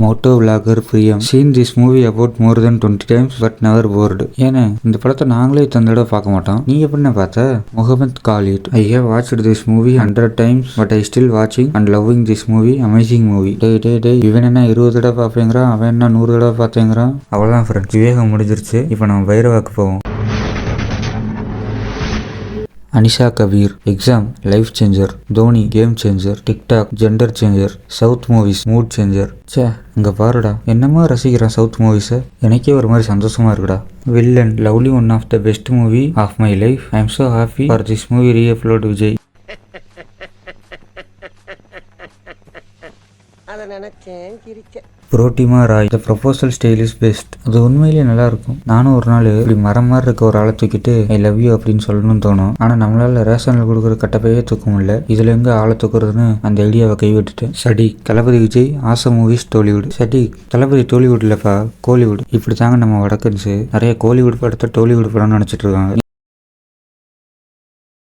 Moto vlogger பிரியம் seen this movie about more than 20 times but never bored. ஏன்னா இந்த படத்தை நாங்களே இத்தனை தடவை பார்க்க மாட்டோம், நீ எப்படின்னா பார்த்த? Muhammad Khalid, I have watched this movie 100 times but I still watching and loving this movie, amazing movie. டே இவன் என்ன 20 தடவை பார்ப்பேங்கிறான், அவன் என்ன 100 தடவை பார்த்தேங்கிறான். அவ்வளோதான் ஃப்ரெண்ட்ஸ், விவேகம் முடிஞ்சிருச்சு. இப்போ நம்ம பைரவாக்கு போவோம். Anisha Kabir, exam life changer, Dhoni game changer, TikTok gender changer, south movies mood changer. சே அங்கே பாருடா, என்னமா ரசிக்கிறேன் சவுத் மூவிஸை, எனக்கே ஒரு மாதிரி சந்தோஷமா இருக்குடா. Villain lovely, one of the best movie of my life. I am so happy for this movie reupload Vijay. Protima Roy, the proposal style is best. அது உண்மையிலேயே நல்லா இருக்கும். நானும் ஒரு நாள் இப்படி மரம் மாதிரி இருக்க ஒரு ஆளை தூக்கிட்டு ஐ லவ் யூ அப்படின்னு சொல்லணும்னு தோணும். ஆனால் நம்மளால ரேஷனில் கொடுக்குற கட்டப்பையே தூக்க முடியல. இதில் எங்கே ஆளை தூக்குறதுன்னு அந்த ஐடியாவை கைவிட்டுட்டேன். சடி தளபதி விஜய் ஆசம் மூவிஸ் டோலிவுட். சடி தளபதி டோலிவுட் இல்லப்பா, கோலிவுட். இப்படி தாங்க நம்ம வடக்கன்ஸு நிறைய கோலிவுட் படத்தை டோலிவுட் படம்னு நினச்சிட்டு இருக்காங்க.